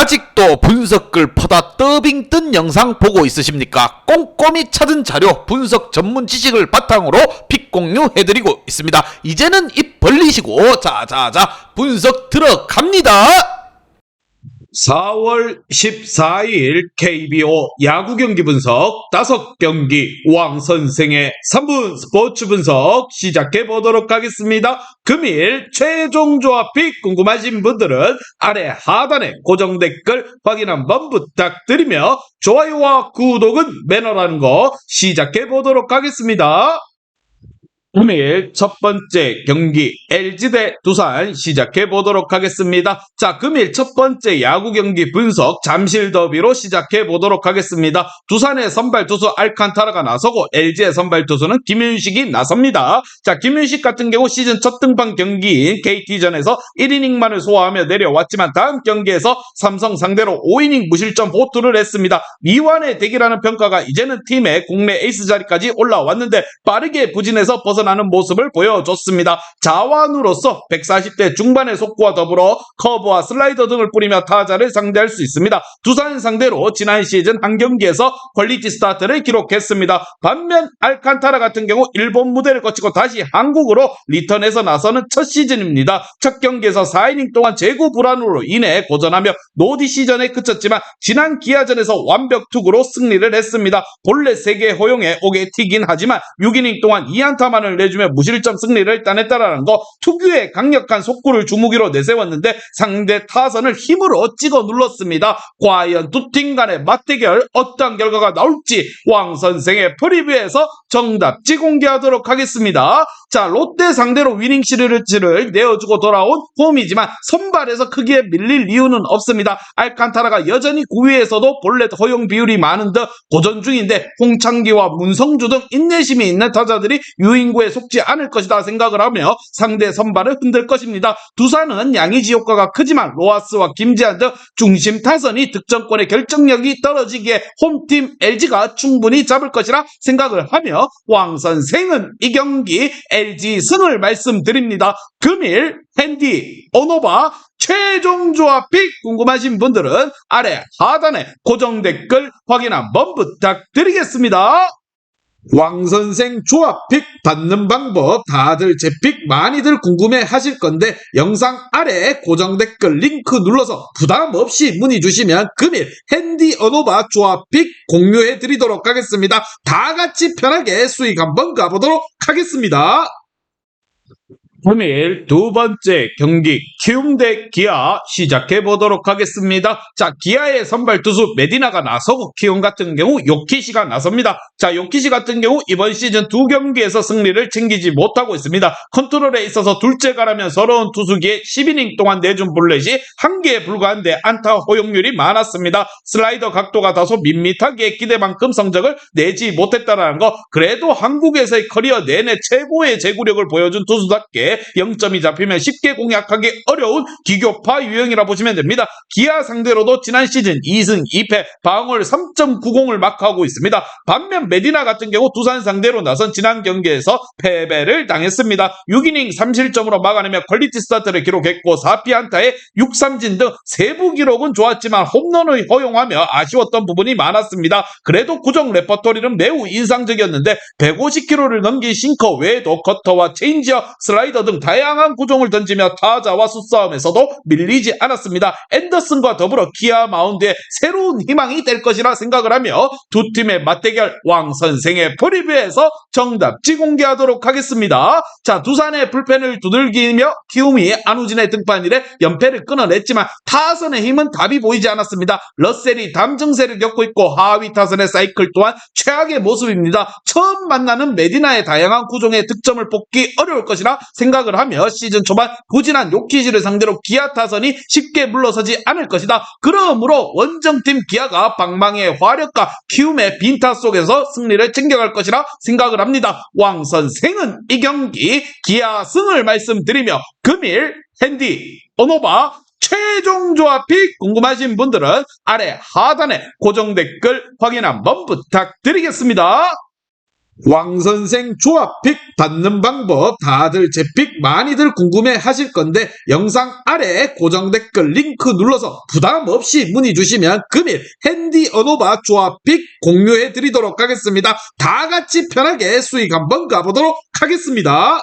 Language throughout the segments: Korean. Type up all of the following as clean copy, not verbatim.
아직도 분석글 퍼다 더빙 뜬 영상 보고 있으십니까? 꼼꼼히 찾은 자료, 분석 전문 지식을 바탕으로 픽 공유해드리고 있습니다. 이제는 입 벌리시고 자자자 분석 들어갑니다. 4월 14일 KBO 야구 경기 분석 5경기 왕 선생의 3분 스포츠 분석 시작해 보도록 하겠습니다. 금일 최종 조합 픽 궁금하신 분들은 아래 하단에 고정 댓글 확인 한번 부탁드리며 좋아요와 구독은 매너라는 거 시작해 보도록 하겠습니다. 금일 첫 번째 경기 LG 대 두산 시작해 보도록 하겠습니다. 자, 금일 첫 번째 야구 경기 분석 잠실 더비로 시작해 보도록 하겠습니다. 두산의 선발 투수 알칸타라가 나서고 LG의 선발 투수는 김윤식이 나섭니다. 자, 김윤식 같은 경우 시즌 첫 등판 경기인 KT전에서 1이닝만을 소화하며 내려왔지만 다음 경기에서 삼성 상대로 5이닝 무실점 호투를 했습니다. 미완의 대기라는 평가가 이제는 팀의 국내 에이스 자리까지 올라왔는데 빠르게 부진해서 벗어나는 모습을 보여줬습니다. 자완우로서 140대 중반의 속구와 더불어 커브와 슬라이더 등을 뿌리며 타자를 상대할 수 있습니다. 두산 상대로 지난 시즌 한 경기에서 퀄리티 스타트를 기록했습니다. 반면 알칸타라 같은 경우 일본 무대를 거치고 다시 한국으로 리턴해서 나서는 첫 시즌입니다. 첫 경기에서 4이닝 동안 제구 불안으로 인해 고전하며 노디시전에 그쳤지만 지난 기아전에서 완벽 투구로 승리를 했습니다. 본래 3개 허용에 오게 튀긴 하지만 6이닝 동안 2안타만을 내주며 무실점 승리를 따냈다라는 거, 특유의 강력한 속구를 주무기로 내세웠는데 상대 타선을 힘으로 찍어 눌렀습니다. 과연 두 팀 간의 맞대결 어떤 결과가 나올지 왕 선생의 프리뷰에서 정답지 공개하도록 하겠습니다. 자, 롯데 상대로 위닝 시리즈를 내어주고 돌아온 홈이지만 선발에서 크게 밀릴 이유는 없습니다. 알칸타라가 여전히 9위에서도 볼넷 허용 비율이 많은 듯 고전 중인데 홍창기와 문성주 등 인내심이 있는 타자들이 유인구에 속지 않을 것이다 생각을 하며 상대 선발을 흔들 것입니다. 두산은 양의지 효과가 크지만 로하스와 김재한 등 중심 타선이 득점권의 결정력이 떨어지기에 홈팀 LG가 충분히 잡을 것이라 생각을 하며 왕 선생은 이 경기 LG 승을 말씀드립니다. 금일 핸디 오노바 최종 조합 픽 궁금하신 분들은 아래 하단에 고정 댓글 확인 한번 부탁드리겠습니다. 왕선생 조합픽 받는 방법 다들 제 픽 많이들 궁금해 하실 건데 영상 아래 고정 댓글 링크 눌러서 부담 없이 문의 주시면 금일 핸디 어노바 조합픽 공유해 드리도록 하겠습니다. 다 같이 편하게 수익 한번 가보도록 하겠습니다. 금일 두 번째 경기 키움 대 기아 시작해 보도록 하겠습니다. 자, 기아의 선발 투수 메디나가 나서고 키움 같은 경우 요키시가 나섭니다. 자, 요키시 같은 경우 이번 시즌 2경기에서 승리를 챙기지 못하고 있습니다. 컨트롤에 있어서 둘째가라면 서러운 투수기에 10이닝 동안 내준 볼넷이 1개에 불과한데 안타 허용률이 많았습니다. 슬라이더 각도가 다소 밋밋하기에 기대만큼 성적을 내지 못했다는 거, 그래도 한국에서의 커리어 내내 최고의 제구력을 보여준 투수답게 0점이 잡히면 쉽게 공략하기 어려운 기교파 유형이라 보시면 됩니다. 기아 상대로도 지난 시즌 2승 2패 방어율 3.90을 마크하고 있습니다. 반면 메디나 같은 경우 두산 상대로 나선 지난 경기에서 패배를 당했습니다. 6이닝 3실점으로 막아내며 퀄리티 스타트를 기록했고 4피안타에 6삼진 등 세부 기록은 좋았지만 홈런을 허용하며 아쉬웠던 부분이 많았습니다. 그래도 구정 레퍼토리는 매우 인상적이었는데 150km를 넘긴 싱커 외에도 커터와 체인지어, 슬라이더 등 다양한 구종을 던지며 타자와 수싸움에서도 밀리지 않았습니다. 앤더슨과 더불어 기아 마운드에 새로운 희망이 될 것이라 생각을 하며 두 팀의 맞대결 왕 선생의 프리뷰에서 정답지 공개하도록 하겠습니다. 자, 두산의 불펜을 두들기며 키움이 안우진의 등판 이래 연패를 끊어냈지만 타선의 힘은 답이 보이지 않았습니다. 러셀이 담 증세를 겪고 있고 하위 타선의 사이클 또한 최악의 모습입니다. 처음 만나는 메디나의 다양한 구종의 득점을 뽑기 어려울 것이라 생각을 하며 시즌 초반 부진한 요키시를 상대로 기아 타선이 쉽게 물러서지 않을 것이다. 그러므로 원정팀 기아가 방망이의 화력과 키움의 빈타 속에서 승리를 챙겨갈 것이라 생각을 합니다. 왕 선생은 이 경기 기아 승을 말씀드리며 금일 핸디 오노바 최종 조합픽 궁금하신 분들은 아래 하단에 고정 댓글 확인 한번 부탁드리겠습니다. 왕선생 조합픽 받는 방법 다들 제 픽 많이들 궁금해 하실 건데 영상 아래 고정 댓글 링크 눌러서 부담 없이 문의 주시면 금일 핸디 언어바 조합픽 공유해 드리도록 하겠습니다. 다 같이 편하게 수익 한번 가보도록 하겠습니다.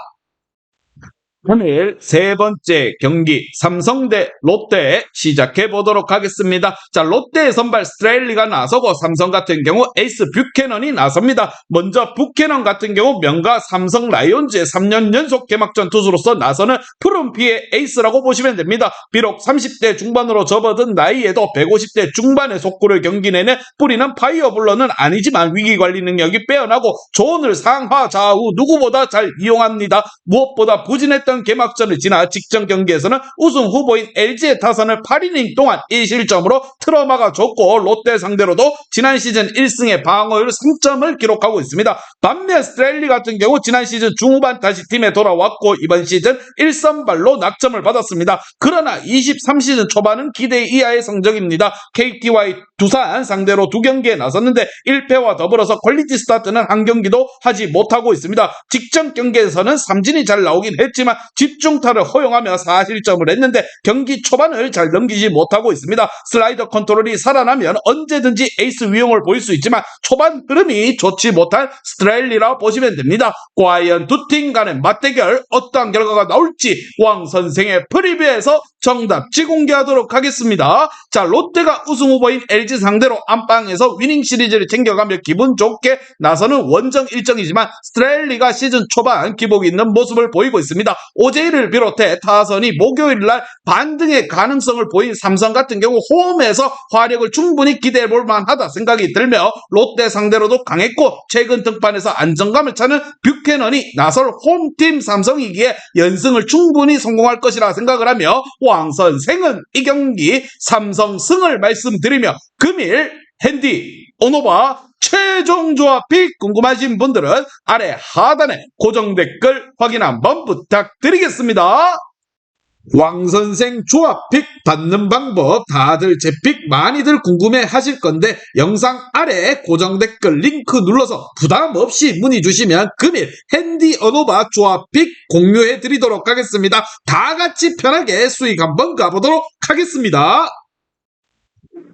금일 세 번째 경기 삼성 대 롯데 시작해 보도록 하겠습니다. 자, 롯데의 선발 스트레일리가 나서고 삼성 같은 경우 에이스 뷰캐넌이 나섭니다. 먼저 뷰캐넌 같은 경우 명가 삼성 라이온즈의 3년 연속 개막전 투수로서 나서는 푸른피의 에이스라고 보시면 됩니다. 비록 30대 중반으로 접어든 나이에도 150대 중반의 속구를 경기 내내 뿌리는 파이어블러는 아니지만 위기관리 능력이 빼어나고 조언을 상하 좌우 누구보다 잘 이용합니다. 무엇보다 부진했던 개막전을 지나 직전 경기에서는 우승 후보인 LG의 타선을 8이닝 동안 1실점으로 틀어막아 줬고 롯데 상대로도 지난 시즌 1승의 방어율 3점을 기록하고 있습니다. 반면 스트레일리 같은 경우 지난 시즌 중후반 다시 팀에 돌아왔고 이번 시즌 1선발로 낙점을 받았습니다. 그러나 23시즌 초반은 기대 이하의 성적입니다. KT와의 두산 상대로 2경기에 나섰는데 1패와 더불어서 퀄리티 스타트는 한 경기도 하지 못하고 있습니다. 직전 경기에서는 삼진이 잘 나오긴 했지만 집중타를 허용하며 4실점을 했는데 경기 초반을 잘 넘기지 못하고 있습니다. 슬라이더 컨트롤이 살아나면 언제든지 에이스 위용을 보일 수 있지만 초반 흐름이 좋지 못한 스트레일리라 보시면 됩니다. 과연 두 팀 간의 맞대결 어떠한 결과가 나올지 왕 선생의 프리뷰에서 정답지 공개하도록 하겠습니다. 자, 롯데가 우승 후보인 LG 상대로 안방에서 위닝 시리즈를 챙겨가며 기분 좋게 나서는 원정 일정이지만 스트레일리가 시즌 초반 기복 있는 모습을 보이고 있습니다. 오제이를 비롯해 타선이 목요일날 반등의 가능성을 보인 삼성 같은 경우 홈에서 화력을 충분히 기대해볼 만하다 생각이 들며 롯데 상대로도 강했고 최근 등판에서 안정감을 찾는 뷰캐넌이 나설 홈팀 삼성이기에 연승을 충분히 성공할 것이라 생각을 하며 왕 선생은 이 경기 삼성 승을 말씀드리며 금일 핸디 오노바 최종 조합픽 궁금하신 분들은 아래 하단에 고정 댓글 확인 한번 부탁드리겠습니다. 왕선생 조합픽 받는 방법 다들 제 픽 많이들 궁금해 하실 건데 영상 아래 고정 댓글 링크 눌러서 부담 없이 문의 주시면 금일 핸디 언어바 조합픽 공유해 드리도록 하겠습니다. 다 같이 편하게 수익 한번 가보도록 하겠습니다.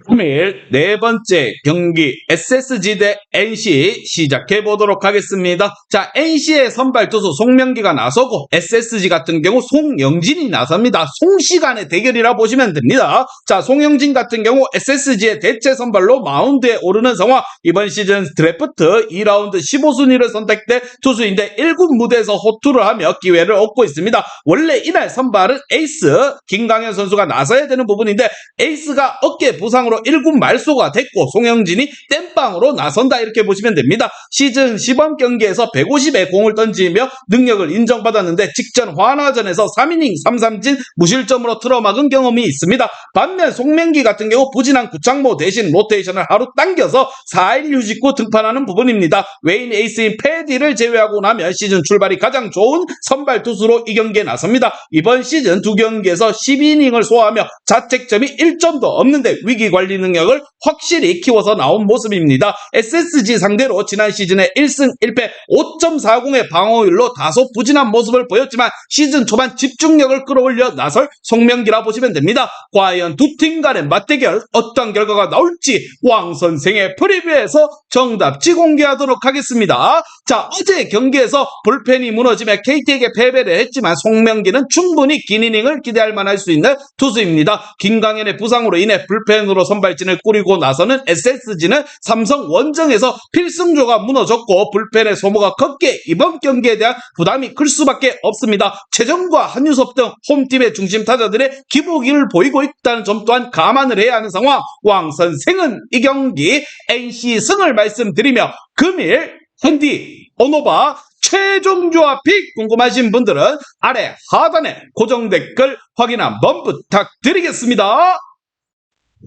금일 네 번째 경기 SSG 대 NC 시작해 보도록 하겠습니다. 자, NC의 선발 투수 송명기가 나서고 SSG 같은 경우 송영진이 나섭니다. 송시간의 대결이라 보시면 됩니다. 자, 송영진 같은 경우 SSG의 대체 선발로 마운드에 오르는 상황. 이번 시즌 드래프트 2라운드 15순위를 선택된 투수인데 1군 무대에서 호투를 하며 기회를 얻고 있습니다. 원래 이날 선발은 에이스 김강현 선수가 나서야 되는 부분인데 에이스가 어깨 부상으로 1군 말소가 됐고 송영진이 땜빵으로 나선다 이렇게 보시면 됩니다. 시즌 시범 경기에서 150의 공을 던지며 능력을 인정받았는데 직전 화나전에서 3이닝 3삼진 무실점으로 틀어막은 경험이 있습니다. 반면 송명기 같은 경우 부진한 구창모 대신 로테이션을 하루 당겨서 4일 휴식 후 등판하는 부분입니다. 외인 에이스인 패디를 제외하고 나면 시즌 출발이 가장 좋은 선발 투수로 이 경기에 나섭니다. 이번 시즌 2경기에서 12이닝을 소화하며 자책점이 1점도 없는데 위기관리 능력을 확실히 키워서 나온 모습입니다. SSG 상대로 지난 시즌에 1승 1패 5.40의 방어율로 다소 부진한 모습을 보였지만 시즌 초반 집중력을 끌어올려 나설 송명기라 보시면 됩니다. 과연 두 팀 간의 맞대결 어떤 결과가 나올지 왕 선생의 프리뷰에서 정답지 공개하도록 하겠습니다. 자, 어제 경기에서 불펜이 무너지며 KT에게 패배를 했지만 송명기는 충분히 긴 이닝을 기대할 만할 수 있는 투수입니다. 김강현의 부상으로 인해 불펜으로 선발진을 꾸리고 나서는 SSG는 삼성 원정에서 필승조가 무너졌고 불펜의 소모가 컸기에 이번 경기에 대한 부담이 클 수밖에 없습니다. 최정과 한유섭 등 홈팀의 중심 타자들의 기복을 보이고 있다는 점 또한 감안을 해야 하는 상황. 왕 선생은 이 경기 NC 승을 말씀드리며 금일 핸디 오노바 최종 조합픽 궁금하신 분들은 아래 하단에 고정 댓글 확인 한번 부탁드리겠습니다.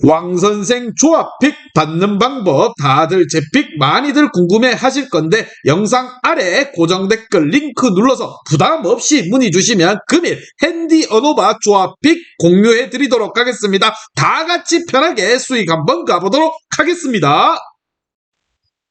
왕선생 조합픽 받는 방법 다들 제 픽 많이들 궁금해 하실 건데 영상 아래 고정 댓글 링크 눌러서 부담 없이 문의 주시면 금일 핸디 언어바 조합픽 공유해 드리도록 하겠습니다. 다 같이 편하게 수익 한번 가보도록 하겠습니다.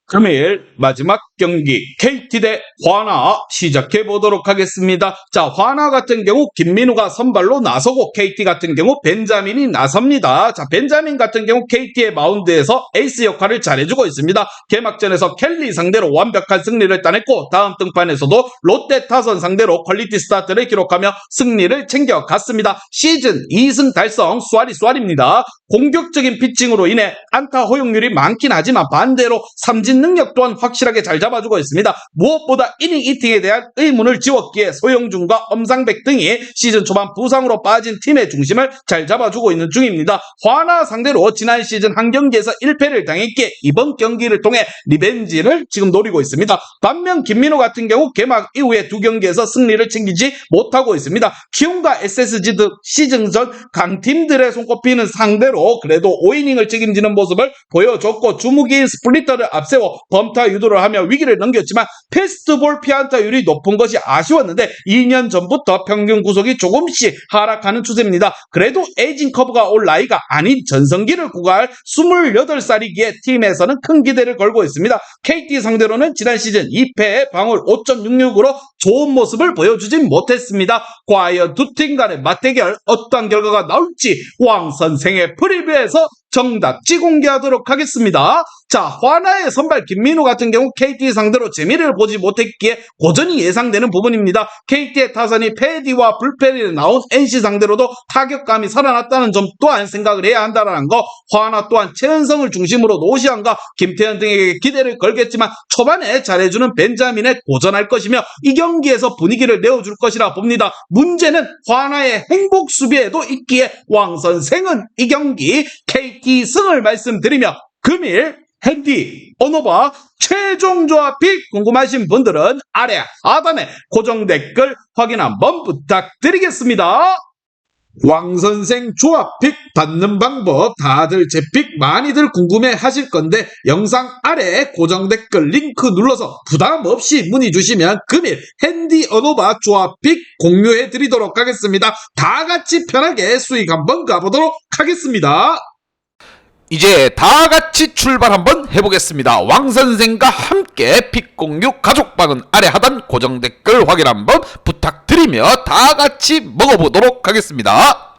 금일 마지막 경기 KT 대 화나 시작해 보도록 하겠습니다. 자, 화나 같은 경우 김민우가 선발로 나서고 KT 같은 경우 벤자민이 나섭니다. 자, 벤자민 같은 경우 KT의 마운드에서 에이스 역할을 잘해주고 있습니다. 개막전에서 켈리 상대로 완벽한 승리를 따냈고 다음 등판에서도 롯데 타선 상대로 퀄리티 스타트를 기록하며 승리를 챙겨갔습니다. 시즌 2승 달성 쏘아리입니다. 공격적인 피칭으로 인해 안타 허용률이 많긴 하지만 반대로 삼진 능력 또한 확실하게 잘 잡아주고 있습니다. 무엇보다 이닝 이팅에 대한 의문을 지웠기에 소영준과 엄상백 등이 시즌 초반 부상으로 빠진 팀의 중심을 잘 잡아주고 있는 중입니다. 화나 상대로 지난 시즌 한 경기에서 1패를 당했기에 이번 경기를 통해 리벤지를 지금 노리고 있습니다. 반면 김민우 같은 경우 개막 이후에 두 경기에서 승리를 챙기지 못하고 있습니다. 키움과 SSG 등 시즌 전 강팀들의 손꼽히는 상대로 그래도 5이닝을 책임지는 모습을 보여줬고 주무기인 스플리터를 앞세워 범타 유도를 하며 위기를 넘겼지만 패스트볼 피안타율이 높은 것이 아쉬웠는데 2년 전부터 평균 구속이 조금씩 하락하는 추세입니다. 그래도 에이징 커브가 올 나이가 아닌 전성기를 구가할 28살이기에 팀에서는 큰 기대를 걸고 있습니다. KT 상대로는 지난 시즌 2패에 방울 5.66으로 좋은 모습을 보여주진 못했습니다. 과연 두 팀 간의 맞대결 어떤 결과가 나올지 왕 선생의 프리뷰에서 정답지 공개하도록 하겠습니다. 자, 화나의 선발 김민우 같은 경우 KT 상대로 재미를 보지 못했기에 고전이 예상되는 부분입니다. KT의 타선이 패디와 불펜이 나온 NC 상대로도 타격감이 살아났다는 점 또한 생각을 해야 한다는 거. 화나 또한 최은성을 중심으로 노시안과 김태현 등에게 기대를 걸겠지만 초반에 잘해주는 벤자민에 고전할 것이며 이 경기에서 분위기를 내어줄 것이라 봅니다. 문제는 화나의 행복 수비에도 있기에 왕 선생은 이 경기 KT 승을 말씀드리며 금일 핸디 언어바 최종 조합이 궁금하신 분들은 아래 하단에 고정 댓글 확인 한번 부탁드리겠습니다. 왕선생 조합픽 받는 방법 다들 제 픽 많이들 궁금해 하실 건데 영상 아래 고정 댓글 링크 눌러서 부담 없이 문의 주시면 금일 핸디 언어바 조합픽 공유해 드리도록 하겠습니다. 다 같이 편하게 수익 한번 가보도록 하겠습니다. 이제 다 같이 출발 한번 해보겠습니다. 왕선생과 함께 픽 공유 가족방은 아래 하단 고정 댓글 확인 한번 부탁드리며 다 같이 먹어보도록 하겠습니다.